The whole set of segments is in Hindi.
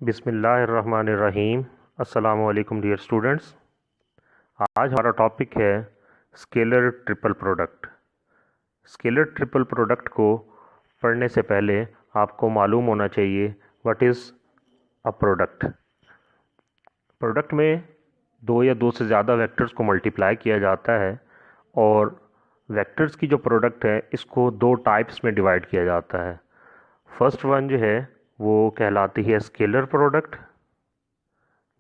बिस्मिल्लाहिर्रहमानिर्रहीम। अस्सलामुअलैकुम डियर स्टूडेंट्स। आज हमारा टॉपिक है scalar triple product. Scalar triple product को पढ़ने से पहले आपको मालूम होना चाहिए what is a product. Product में दो या दो से ज़्यादा वेक्टर्स को मल्टीप्लाई किया जाता है और वेक्टर्स की जो प्रोडक्ट है इसको दो टाइप्स में डिवाइड किया जाता है। फर्स्ट वन जो है वो कहलाती है स्केलर प्रोडक्ट,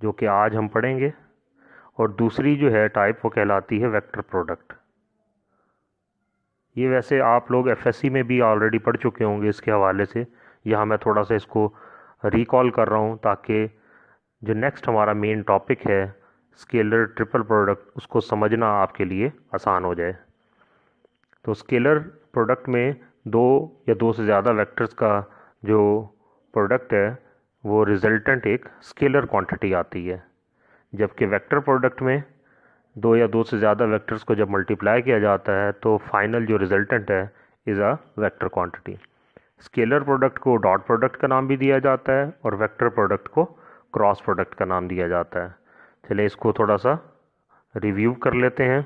जो कि आज हम पढ़ेंगे, और दूसरी जो है टाइप वो कहलाती है वेक्टर प्रोडक्ट। ये वैसे आप लोग एफएससी में भी ऑलरेडी पढ़ चुके होंगे इसके हवाले से। यहाँ मैं थोड़ा सा इसको रिकॉल कर रहा हूँ ताकि जो नेक्स्ट हमारा मेन टॉपिक है स्केलर ट्रिपल प्रोडक्ट उसको समझना आपके लिए आसान हो जाए। तो स्केलर प्रोडक्ट में दो या दो से ज़्यादा वेक्टर्स का जो प्रोडक्ट है वो रिजल्टेंट एक स्केलर क्वांटिटी आती है, जबकि वेक्टर प्रोडक्ट में दो या दो से ज़्यादा वेक्टर्स को जब मल्टीप्लाई किया जाता है तो फाइनल जो रिजल्टेंट है is a vector quantity. Scalar product co dot product का नाम भी दिया जाता है और वेक्टर प्रोडक्ट को क्रॉस प्रोडक्ट का नाम दिया जाता है। चलिए इसको थोड़ा सा रिव्यू कर लेते हैं।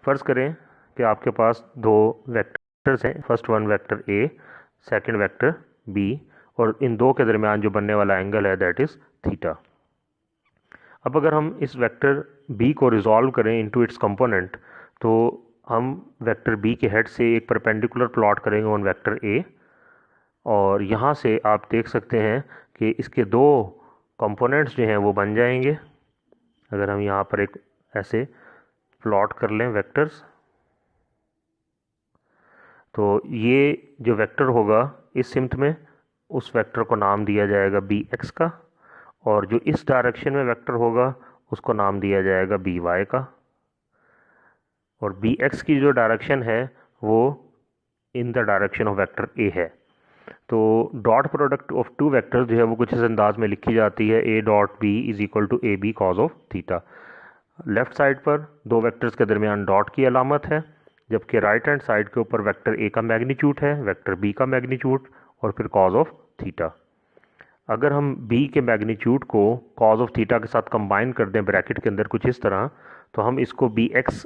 फ़र्ज़ करें कि आपके पास दो वेक्टर्स हैं, first one vector A, second vector B, और इन दो के दरमियान जो बनने वाला एंगल है दैट इज़ थीटा। अब अगर हम इस वेक्टर बी को रिजॉल्व करें इनटू इट्स कंपोनेंट तो हम वेक्टर बी के हेड से एक परपेंडिकुलर प्लॉट करेंगे ऑन वेक्टर ए, और यहाँ से आप देख सकते हैं कि इसके दो कंपोनेंट्स जो हैं वो बन जाएंगे। अगर हम यहाँ पर एक ऐसे प्लॉट कर लें वेक्टर्स, तो ये जो वेक्टर होगा इस सिमत में उस वेक्टर को नाम दिया जाएगा बी एक्स का, और जो इस डायरेक्शन में वेक्टर होगा उसको नाम दिया जाएगा बी वाई का। और बी एक्स की जो डायरेक्शन है वो in the direction of vector A है। तो dot product of two vectors जो है वो कुछ इस अंदाज में लिखी जाती है, ए dot B is equal to A B cos of theta. Left side पर दो वेक्टर्स के दरमियान डॉट की अलामत है, जबकि राइट हैंड साइड के ऊपर वेक्टर ए का मैग्नीट्यूड है, वेक्टर बी का मैग्नीट्यूड और फिर कॉज ऑफ थीटा। अगर हम b के मैग्नीट्यूड को कॉज ऑफ थीटा के साथ कंबाइन कर दें ब्रैकेट के अंदर कुछ इस तरह, तो हम इसको bx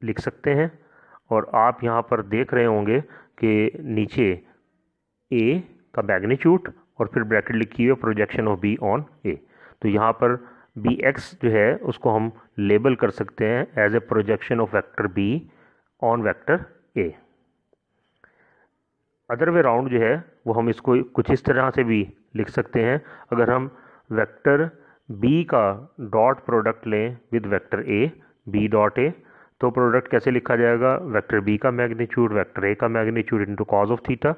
लिख सकते हैं। और आप यहाँ पर देख रहे होंगे कि नीचे a का मैग्नीट्यूड और फिर ब्रैकेट लिखी हुई है projection of b on a। तो यहाँ पर bx जो है उसको हम लेबल कर सकते हैं as a projection of vector b on vector a। Other way round जो है वो हम इसको कुछ इस तरह से भी लिख सकते हैं। अगर हम वेक्टर b का डॉट प्रोडक्ट लें with vector a, b dot a, तो प्रोडक्ट कैसे लिखा जाएगा, वेक्टर b का मैग्नीट्यूड वेक्टर a का magnitude into cause of theta,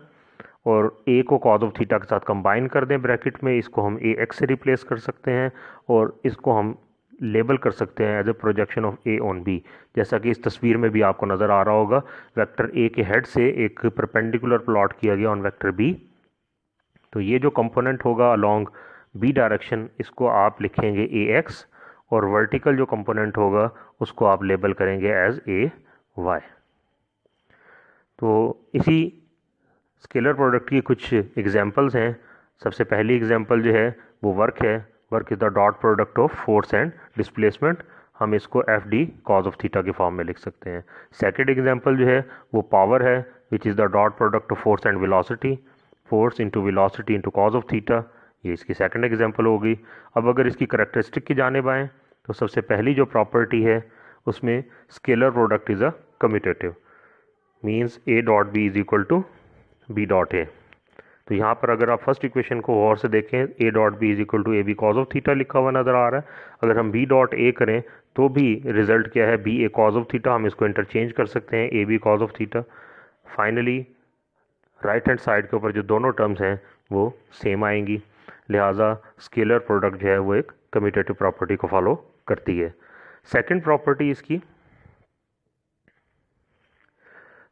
और a को कॉज ऑफ थीटा के साथ कंबाइन कर दें ब्रैकेट में, इसको हम ए एक्स से रिप्लेस कर सकते हैं और इसको हम लेबल कर सकते हैं as a projection of A on B. जैसा कि इस तस्वीर में भी आपको नज़र आ रहा होगा, वेक्टर ए के हेड से एक परपेंडिकुलर प्लॉट किया गया ऑन वेक्टर बी। तो ये जो कंपोनेंट होगा अलोंग बी डायरेक्शन इसको आप लिखेंगे ए एक्स, और वर्टिकल जो कंपोनेंट होगा उसको आप लेबल करेंगे एज ए वाई। तो इसी स्केलर प्रोडक्ट की कुछ एग्जांपल्स हैं। सबसे पहली एग्जांपल जो है वो वर्क है। Work is the dot product of force and displacement, हम इसको F D cause of theta के फॉर्म में लिख सकते हैं। सेकंड एग्जांपल जो है वो पावर है, which is the dot product of force and velocity, force into velocity into cos of theta, ये इसकी सेकंड एग्जांपल होगी। अब अगर इसकी करेक्टरिस्टिक की जानिब आएँ तो सबसे पहली जो प्रॉपर्टी है उसमें scalar product is a commutative, means A dot B is equal to B dot A. तो यहाँ पर अगर आप फर्स्ट इक्वेशन को और से देखें, A dot B is equal to A B cos of theta लिखा हुआ नज़र आ रहा है। अगर हम बी डॉट ए करें तो भी रिजल्ट क्या है, B A cos of theta, हम इसको इंटरचेंज कर सकते हैं A B cos of theta. Finally right hand side के ऊपर जो दोनों टर्म्स हैं वो सेम आएंगी, लिहाजा स्केलर प्रोडक्ट जो है वो एक कम्यूटेटिव प्रॉपर्टी को फॉलो करती है। सेकेंड प्रॉपर्टी इसकी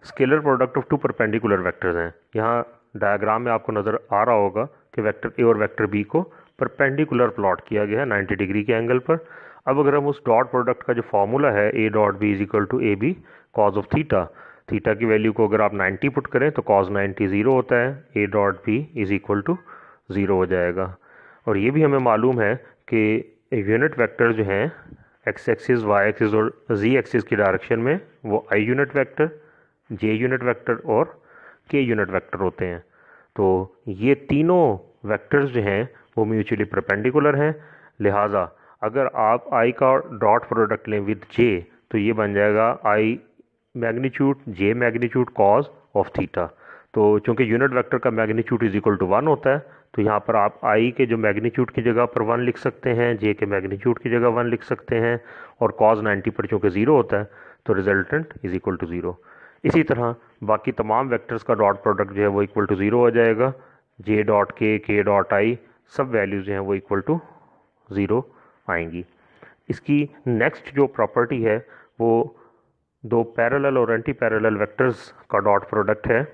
scalar product of two perpendicular vectors हैं। यहाँ डायग्राम में आपको नज़र आ रहा होगा कि वेक्टर ए और वेक्टर बी को परपेंडिकुलर प्लॉट किया गया है 90 डिग्री के एंगल पर। अब अगर हम उस डॉट प्रोडक्ट का जो फॉर्मूला है ए dot B is equal to A B cos of theta, theta की वैल्यू को अगर आप 90 पुट करें तो कॉज 90 ज़ीरो होता है, ए dot B is equal to zero हो जाएगा। और ये भी हमें मालूम है कि यूनिट वेक्टर जो हैं एक्स एक्सिस, वाई एक्सिस और जी एक्सिस की डायरेक्शन में वो I unit vector, J unit vector और के यूनिट वेक्टर होते हैं। तो ये तीनों वेक्टर्स जो हैं वो म्यूचुअली परपेंडिकुलर हैं। लिहाजा अगर आप आई का डॉट प्रोडक्ट लें विद जे तो ये बन जाएगा i magnitude j magnitude cos of theta. तो चूंकि यूनिट वेक्टर का मैग्नीट्यूड इज इक्वल टू 1 होता है तो यहाँ पर आप आई के जो मैग्नीट्यूड की जगह पर 1 लिख सकते हैं, जे के मैग्नीट्यूड की जगह 1 लिख सकते हैं, और कॉज 90 पर चूँकि 0 होता है तो रिजल्टेंट इज इक्वल टू 0। इसी तरह बाकी तमाम वेक्टर्स का डॉट प्रोडक्ट जो है वो इक्वल टू 0 हो जाएगा। जे डॉट के डॉट आई सब वैल्यूज़ जो हैं वो इक्वल टू 0 आएंगी। इसकी नेक्स्ट जो प्रॉपर्टी है वो दो पैरेलल और एंटी पैरेलल वेक्टर्स का डॉट प्रोडक्ट है।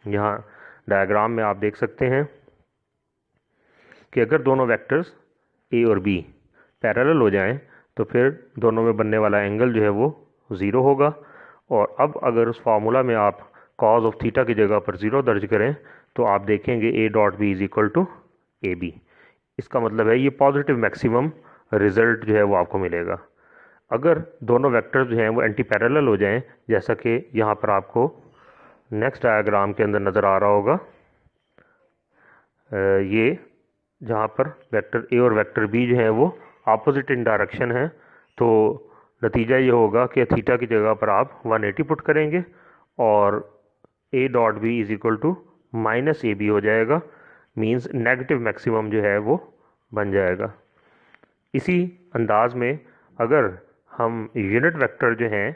यहाँ डायग्राम में आप देख सकते हैं कि अगर दोनों वेक्टर्स ए और बी पैरेलल हो जाएं तो फिर दोनों में बनने वाला एंगल जो है वो 0 होगा। और अब अगर उस फार्मूला में आप कॉज ऑफ थीटा की जगह पर 0 दर्ज करें तो आप देखेंगे A dot B is equal to A B. इसका मतलब है ये पॉजिटिव मैक्सिमम रिजल्ट जो है वो आपको मिलेगा। अगर दोनों वेक्टर्स जो हैं वो एंटी पैरेलल हो जाएं, जैसा कि यहाँ पर आपको नेक्स्ट डायग्राम के अंदर नज़र आ रहा होगा, ये जहाँ पर वेक्टर ए और वेक्टर बी जो है वो अपोजिट इन डायरेक्शन है, तो नतीजा ये होगा कि थीटा की जगह पर आप 180 पुट करेंगे और A dot B is equal to minus A B हो जाएगा। मींस नेगेटिव मैक्सिमम जो है वो बन जाएगा। इसी अंदाज में अगर हम यूनिट वेक्टर जो हैं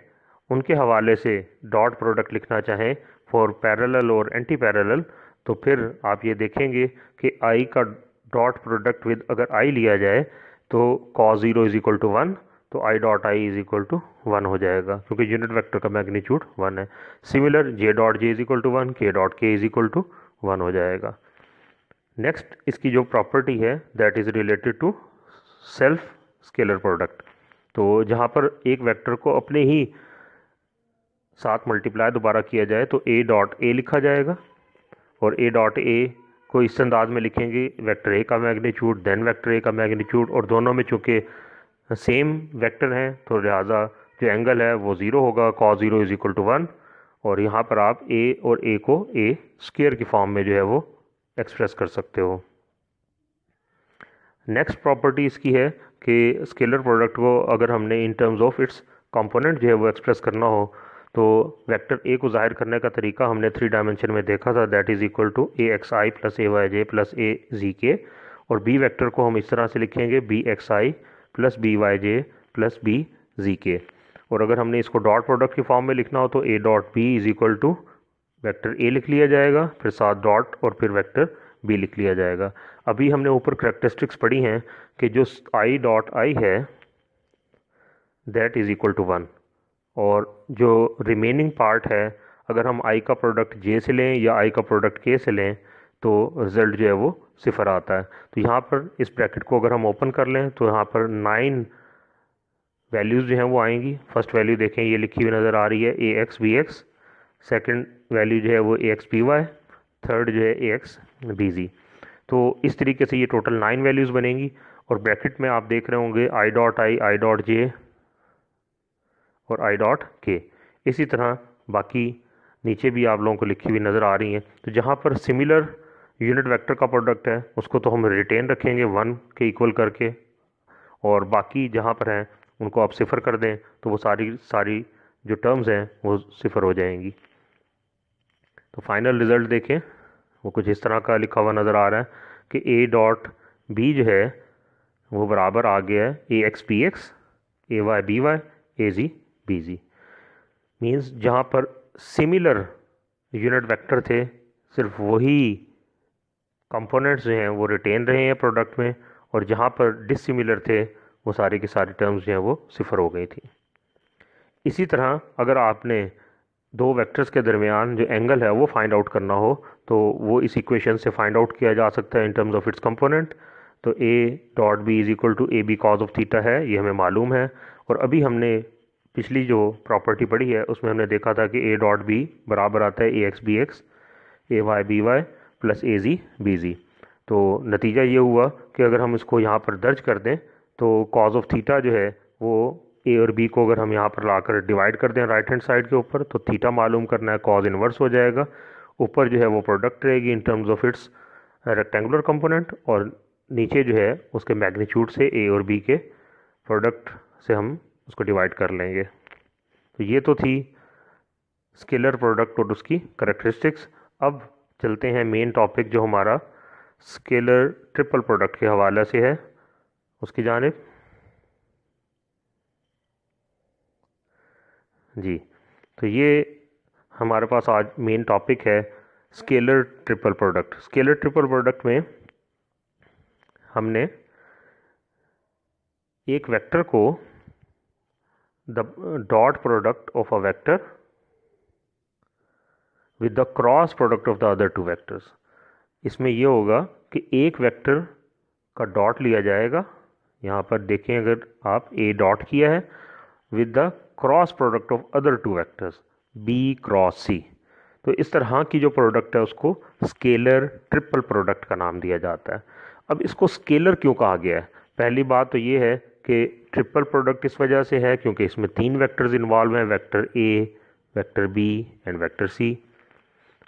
उनके हवाले से डॉट प्रोडक्ट लिखना चाहें फॉर पैरेलल और एंटी पैरेलल तो फिर आप ये देखेंगे कि आई का डॉट प्रोडक्ट विद अगर आई लिया जाए तो cos 0 इज इक्वल टू 1, तो I dot I is equal to 1 हो जाएगा क्योंकि यूनिट वेक्टर का मैग्नीट्यूड 1 है। Similar J dot J is equal to 1, K dot के इज इक्वल टू 1 हो जाएगा। नेक्स्ट इसकी जो प्रॉपर्टी है that is related to self scalar product. तो जहाँ पर एक वेक्टर को अपने ही साथ मल्टीप्लाई दोबारा किया जाए तो ए डॉट ए लिखा जाएगा और ए डॉट ए को इस अंदाज में लिखेंगे वेक्टर ए का मैग्नीट्यूड देन वेक्टर ए का मैग्नीट्यूड, और दोनों में चूँकि सेम वेक्टर हैं तो लिहाजा जो एंगल है वो 0 होगा, cos 0 इज इक्वल टू 1। और यहाँ पर आप ए और ए को ए स्क्वायर की फॉर्म में जो है वो एक्सप्रेस कर सकते हो। नेक्स्ट प्रॉपर्टी इसकी है कि स्केलर प्रोडक्ट को अगर हमने इन टर्म्स ऑफ इट्स कंपोनेंट जो है वो एक्सप्रेस करना हो तो वेक्टर ए को जाहिर करने का तरीका हमने 3 डायमेंशन में देखा था, that is equal to a x i plus a y j plus a z k. और बी वेक्टर को हम इस तरह से लिखेंगे B x i plus B Y j plus B ji k. और अगर हमने इसको डॉट प्रोडक्ट की फॉर्म में लिखना हो तो ए dot B is equal to vector A लिख लिया जाएगा, फिर साथ डॉट और फिर वेक्टर बी लिख लिया जाएगा। अभी हमने ऊपर करेक्टरिस्टिक्स पढ़ी हैं कि जो आई डॉट आई है दैट इज़ इक्वल टू 1, और जो रिमेनिंग पार्ट है अगर हम आई का प्रोडक्ट जे से लें या आई का प्रोडक्ट के से लें तो रिज़ल्ट जो है वो 0 आता है। तो यहाँ पर इस ब्रैकेट को अगर हम ओपन कर लें तो यहाँ पर 9 वैल्यूज़ जो हैं वो आएंगी। फर्स्ट वैल्यू देखें ये लिखी हुई नज़र आ रही है a x b x, second value जो है वो a x b y, third जो है ए एक्स बी जी। तो इस तरीके से ये टोटल 9 वैल्यूज़ बनेंगी और ब्रैकेट में आप देख रहे होंगे आई डॉट जे और आई डॉट के। इसी तरह बाकी नीचे भी आप लोगों को लिखी हुई नज़र आ रही हैं। तो जहाँ पर सिमिलर यूनिट वेक्टर का प्रोडक्ट है उसको तो हम रिटेन रखेंगे 1 के इक्वल करके, और बाकी जहाँ पर हैं उनको आप 0 कर दें तो वो सारी जो टर्म्स हैं वो 0 हो जाएंगी। तो फाइनल रिज़ल्ट देखें वो कुछ इस तरह का लिखा हुआ नज़र आ रहा है कि ए डॉट बी जो है वो बराबर आ गया है a x b x, A Y B Y, A G B ji. Means जहाँ पर सिमिलर यूनिट वेक्टर थे सिर्फ वही कंपोनेंट्स जो हैं वो रिटेन रहे हैं प्रोडक्ट में, और जहाँ पर डिसिमिलर थे वो सारी की सारी टर्म्स जो हैं वो 0 हो गई थी। इसी तरह अगर आपने दो वेक्टर्स के दरमियान जो एंगल है वो फाइंड आउट करना हो तो वो इस इक्वेशन से फाइंड आउट किया जा सकता है in terms of its component. तो ए dot B is equal to A B cos of theta है, ये हमें मालूम है। और अभी हमने पिछली जो प्रॉपर्टी पढ़ी है उसमें हमने देखा था कि ए डॉट बी बराबर आता है a x b x, A Y B Y plus a G B जी। तो नतीजा ये हुआ कि अगर हम इसको यहाँ पर दर्ज कर दें तो कॉज ऑफ थीटा जो है वो ए और बी को अगर हम यहाँ पर लाकर डिवाइड कर दें राइट हैंड साइड के ऊपर, तो थीटा मालूम करना है, कॉज इन्वर्स हो जाएगा। ऊपर जो है वो प्रोडक्ट रहेगी इन terms of it's rectangular component, और नीचे जो है उसके मैग्नीट्यूड से ए और बी के प्रोडक्ट से हम उसको डिवाइड कर लेंगे। तो ये तो थी स्केलर प्रोडक्ट और उसकी करेक्टरिस्टिक्स। अब चलते हैं मेन टॉपिक जो हमारा स्केलर ट्रिपल प्रोडक्ट के हवाले से है उसकी जानिब। जी, तो ये हमारे पास आज मेन टॉपिक है scalar triple product. Scalar triple product में हमने एक वेक्टर को the dot product of a vector with the cross product of the other two vectors. इसमें यह होगा कि एक वेक्टर का डॉट लिया जाएगा, यहाँ पर देखें अगर आप ए डॉट किया है, with the cross product of other two vectors b cross c. तो इस तरह की जो प्रोडक्ट है उसको स्केलर ट्रिपल प्रोडक्ट का नाम दिया जाता है। अब इसको स्केलर क्यों कहा गया है? पहली बात तो ये है कि ट्रिपल प्रोडक्ट इस वजह से है क्योंकि इसमें तीन वेक्टर्स इन्वॉल्व हैं, vector A, vector B and vector C.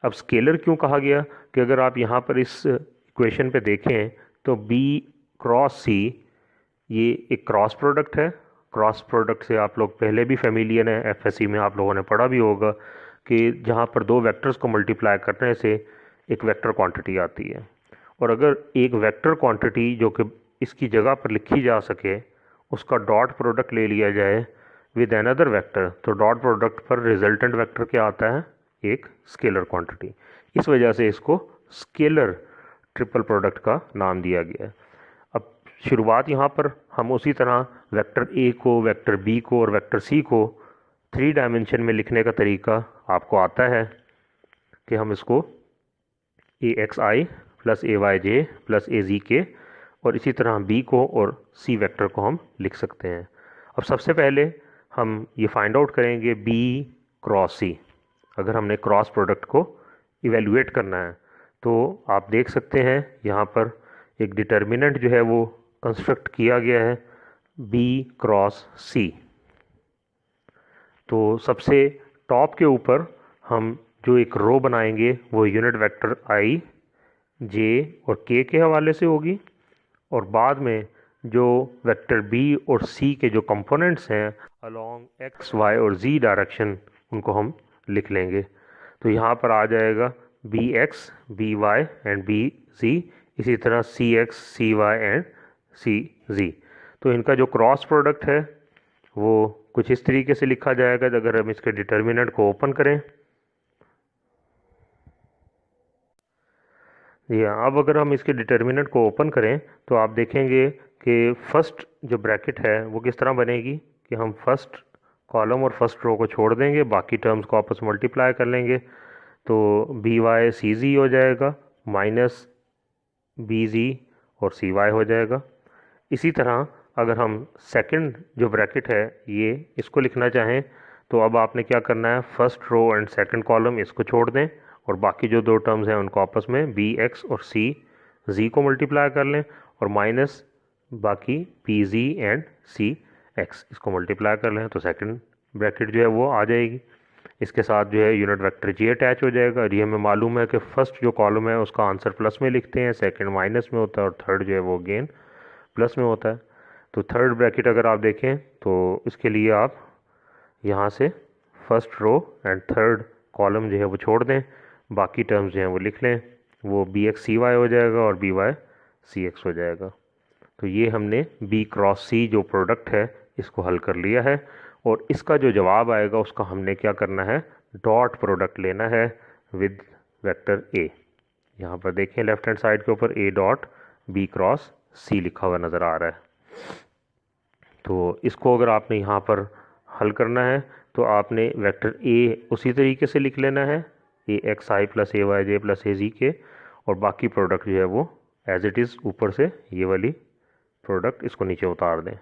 अब स्केलर क्यों कहा गया कि अगर आप यहाँ पर इस इक्वेशन पे देखें तो बी क्रॉस सी ये एक क्रॉस प्रोडक्ट है। क्रॉस प्रोडक्ट से आप लोग पहले भी फेमिलियर हैं, एफएससी में आप लोगों ने पढ़ा भी होगा कि जहाँ पर दो वेक्टर्स को मल्टीप्लाई करने से एक वेक्टर क्वांटिटी आती है, और अगर एक वेक्टर क्वांटिटी जो कि इसकी जगह पर लिखी जा सके उसका डॉट प्रोडक्ट ले लिया जाए विद अनदर वेक्टर, तो डॉट प्रोडक्ट पर रिजल्टेंट वेक्टर क्या आता है? एक स्केलर क्वांटिटी। इस वजह से इसको स्केलर ट्रिपल प्रोडक्ट का नाम दिया गया है। अब शुरुआत यहाँ पर हम उसी तरह वेक्टर ए को, वेक्टर बी को और वेक्टर सी को 3 डायमेंशन में लिखने का तरीका आपको आता है कि हम इसको ए x i plus a y j plus a z k और इसी तरह बी को और सी वेक्टर को हम लिख सकते हैं। अब सबसे पहले हम ये फाइंड आउट करेंगे बी क्रॉस सी। अगर हमने क्रॉस प्रोडक्ट को इवेलुएट करना है तो आप देख सकते हैं यहाँ पर एक डिटर्मिनेंट जो है वो कंस्ट्रक्ट किया गया है बी क्रॉस सी। तो सबसे टॉप के ऊपर हम जो एक रो बनाएंगे वो यूनिट वेक्टर आई, जे और के हवाले से होगी, और बाद में जो वेक्टर बी और सी के जो कंपोनेंट्स हैं अलोंग एक्स वाई और जी डायरेक्शन उनको हम लिख लेंगे। तो यहाँ पर आ जाएगा b x, b y and b z, इसी तरह c x, c y and c z. तो इनका जो क्रॉस प्रोडक्ट है वो कुछ इस तरीके से लिखा जाएगा। अगर हम इसके डिटर्मिनेंट को ओपन करें, जी हाँ, अब अगर हम इसके डिटर्मिनेंट को ओपन करें तो आप देखेंगे कि फर्स्ट जो ब्रैकेट है वो किस तरह बनेगी कि हम फर्स्ट कॉलम और फर्स्ट रो को छोड़ देंगे, बाकी टर्म्स को आपस में मल्टीप्लाई कर लेंगे, तो बी वाई सी जी हो जाएगा माइनस बी जी और सी वाई हो जाएगा। इसी तरह अगर हम सेकंड जो ब्रैकेट है ये इसको लिखना चाहें तो अब आपने क्या करना है, first row and second column इसको छोड़ दें और बाकी जो दो टर्म्स हैं उनको आपस में बी एक्स और सी जी को मल्टीप्लाई कर लें और माइनस बाकी P G and C X इसको मल्टीप्लाई कर लें, तो सेकंड ब्रैकेट जो है वो आ जाएगी। इसके साथ जो है यूनिट वेक्टर जी अटैच हो जाएगा। और ये हमें मालूम है कि फर्स्ट जो कॉलम है उसका आंसर प्लस में लिखते हैं, सेकंड माइनस में होता है और थर्ड जो है वो अगेन प्लस में होता है। तो थर्ड ब्रैकेट अगर आप देखें तो इसके लिए आप यहाँ से first row and third column जो है वो छोड़ दें, बाकी टर्म्स जो हैं वो लिख लें, वो बी एक्स सी वाई हो जाएगा और बी वाई सी एक्स हो जाएगा। तो ये हमने बी क्रॉस सी जो प्रोडक्ट है इसको हल कर लिया है, और इसका जो जवाब आएगा उसका हमने क्या करना है, डॉट प्रोडक्ट लेना है विद वेक्टर ए। यहाँ पर देखें लेफ्ट हैंड साइड के ऊपर ए डॉट बी क्रॉस सी लिखा हुआ नज़र आ रहा है। तो इसको अगर आपने यहाँ पर हल करना है तो आपने वेक्टर ए उसी तरीके से लिख लेना है, a x i plus a y j plus a z k, और बाकी प्रोडक्ट जो है वो एज इट इज़ ऊपर से ये वाली प्रोडक्ट इसको नीचे उतार दें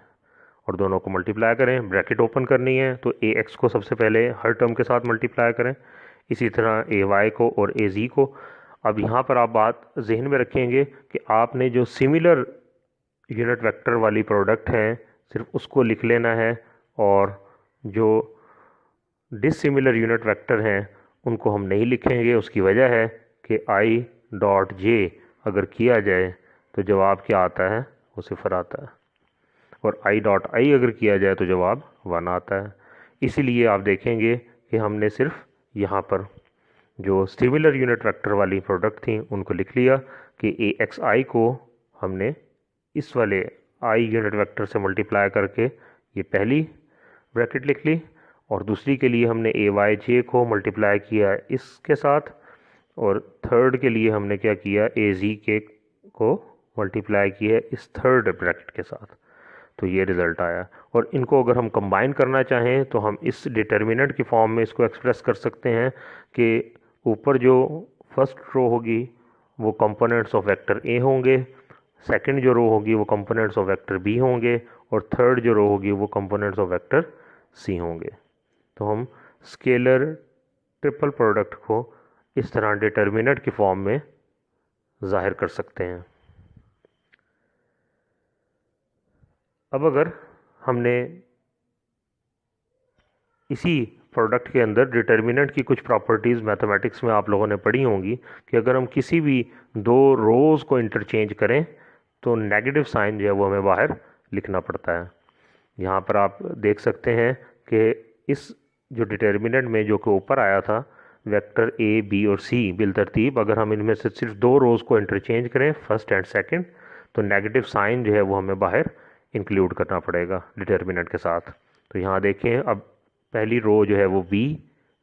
और दोनों को मल्टीप्लाई करें। ब्रैकेट ओपन करनी है तो ए एक्स को सबसे पहले हर टर्म के साथ मल्टीप्लाई करें, इसी तरह ए वाई को और ए जी को। अब यहाँ पर आप बात जहन में रखेंगे कि आपने जो सिमिलर यूनिट वेक्टर वाली प्रोडक्ट हैं सिर्फ उसको लिख लेना है, और जो डिसिमिलर यूनिट वेक्टर हैं उनको हम नहीं लिखेंगे। उसकी वजह है कि i डॉट j अगर किया जाए तो जवाब क्या आता है, वो सिफर आता है, और i डॉट i अगर किया जाए तो जवाब 1 आता है। इसीलिए आप देखेंगे कि हमने सिर्फ यहाँ पर जो सिमिलर यूनिट वेक्टर वाली प्रोडक्ट थी उनको लिख लिया कि AXI को हमने इस वाले i यूनिट वेक्टर से मल्टीप्लाई करके ये पहली ब्रैकेट लिख ली, और दूसरी के लिए हमने AYJ को मल्टीप्लाई किया इसके साथ, और थर्ड के लिए हमने क्या किया, AZK को मल्टीप्लाई किया इस थर्ड ब्रैकेट के साथ। तो ये रिज़ल्ट आया। और इनको अगर हम कंबाइन करना चाहें तो हम इस डिटर्मिनेंट की फॉर्म में इसको एक्सप्रेस कर सकते हैं कि ऊपर जो फर्स्ट रो होगी वो कंपोनेंट्स ऑफ वेक्टर ए होंगे, सेकंड जो रो होगी वो कंपोनेंट्स ऑफ वेक्टर बी होंगे, और थर्ड जो रो होगी वो कंपोनेंट्स ऑफ वेक्टर सी होंगे। तो हम स्केलर ट्रिपल प्रोडक्ट को इस तरह डिटर्मिनेंट की फॉर्म में जाहिर कर सकते हैं। अब अगर हमने इसी प्रोडक्ट के अंदर डिटर्मिनेंट की कुछ प्रॉपर्टीज़ मैथमेटिक्स में आप लोगों ने पढ़ी होंगी कि अगर हम किसी भी दो रोज़ को इंटरचेंज करें तो नेगेटिव साइन जो है वो हमें बाहर लिखना पड़ता है। यहाँ पर आप देख सकते हैं कि इस जो डिटर्मिनेंट में जो कि ऊपर आया था वेक्टर ए बी और सी बिलतरतीब, अगर हम इनमें से सिर्फ दो रोज़ को इंटरचेंज करें फर्स्ट एंड सेकंड, तो नेगेटिव साइन जो है वो हमें बाहर इंक्लूड करना पड़ेगा डिटर्मिनेंट के साथ। तो यहाँ देखें, अब पहली रो जो है वो बी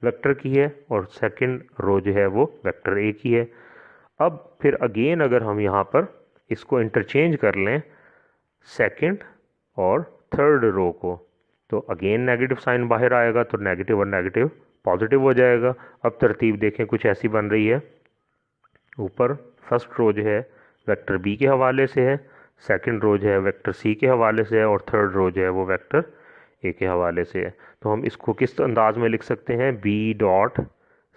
वेक्टर की है और सेकंड रो जो है वो वेक्टर ए की है। अब फिर अगेन अगर हम यहाँ पर इसको इंटरचेंज कर लें सेकंड और थर्ड रो को, तो अगेन नेगेटिव साइन बाहर आएगा, तो नेगेटिव और नेगेटिव पॉजिटिव हो जाएगा। अब तरतीब देखें कुछ ऐसी बन रही है, ऊपर फर्स्ट रो जो है वेक्टर बी के हवाले से है, सेकंड रो जो है वेक्टर सी के हवाले से है, और थर्ड रो जो है वो वेक्टर ए के हवाले से है। तो हम इसको किस अंदाज में लिख सकते हैं, B dot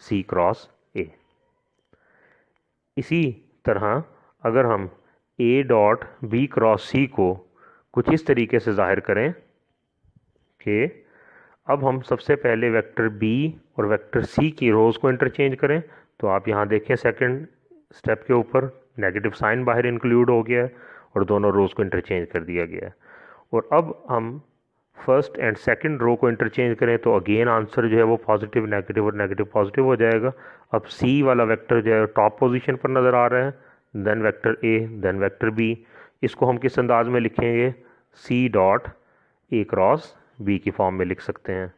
C cross A. इसी तरह अगर हम A dot B cross C को कुछ इस तरीके से जाहिर करें कि अब हम सबसे पहले वेक्टर बी और वेक्टर सी की रोज़ को इंटरचेंज करें, तो आप यहाँ देखें सेकंड स्टेप के ऊपर नेगेटिव साइन बाहर इंक्लूड हो गया है और दोनों रोज़ को इंटरचेंज कर दिया गया है। और अब हम फर्स्ट एंड सेकंड रो को इंटरचेंज करें तो अगेन आंसर जो है वो पॉजिटिव नेगेटिव और नेगेटिव पॉजिटिव हो जाएगा। अब सी वाला वेक्टर जो है टॉप पोजीशन पर नज़र आ रहा है, then vector A, then vector B. इसको हम किस अंदाज में लिखेंगे, सी डॉट ए क्रॉस बी की फॉर्म में लिख सकते हैं।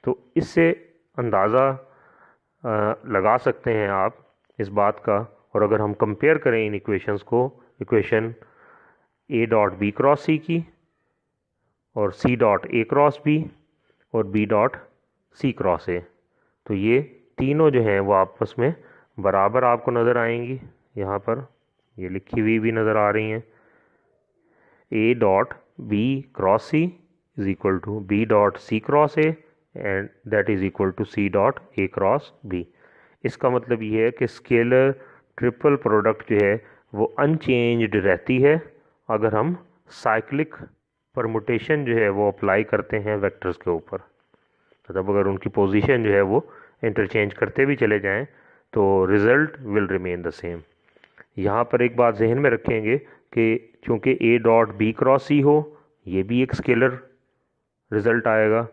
तो इससे अंदाज़ा लगा सकते हैं आप इस बात का। और अगर हम कंपेयर करें इन इक्वेशंस को, equation a dot B cross c की और सी डॉट ए क्रॉस बी और b dot C cross a, तो ये तीनों जो हैं वो आपस में बराबर आपको नज़र आएंगी। यहाँ पर ये लिखी हुई भी नज़र आ रही हैं, A dot B cross C is equal to B dot C cross A and that is equal to C dot A cross B. इसका मतलब ये है कि स्केलर ट्रिपल प्रोडक्ट जो है वो अनचेंज्ड रहती है अगर हम साइक्लिक परमुटेशन जो है वो अप्लाई करते हैं वेक्टर्स के ऊपर। मतलब अगर उनकी पोजीशन जो है वो इंटरचेंज करते भी चले जाएं तो result will remain the same. यहाँ पर एक बात जहन में रखेंगे कि चूँकि A dot B cross C हो, ये भी एक स्केलर रिज़ल्ट आएगा,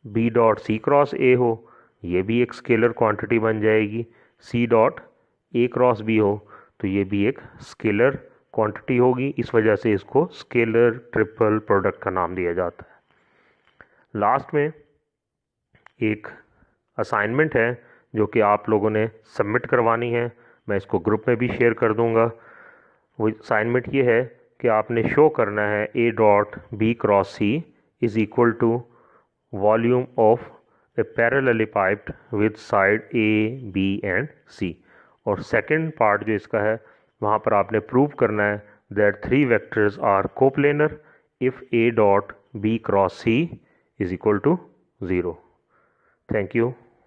B dot C cross A हो, ये भी एक स्केलर क्वांटिटी बन जाएगी, सी डॉट ए क्रॉस बी हो तो ये भी एक स्केलर क्वांटिटी होगी। इस वजह से इसको स्केलर ट्रिपल प्रोडक्ट का नाम दिया जाता है। लास्ट में एक असाइनमेंट है जो कि आप लोगों ने सबमिट करवानी है, मैं इसको ग्रुप में भी शेयर कर दूंगा। वो असाइनमेंट ये है कि आपने शो करना है ए dot B cross C is equal to volume of a parallelepiped with side a b and c. और सेकंड पार्ट जो इसका है वहाँ पर आपने प्रूव करना है that three vectors are coplanar if A dot B cross C is equal to 0। Thank you.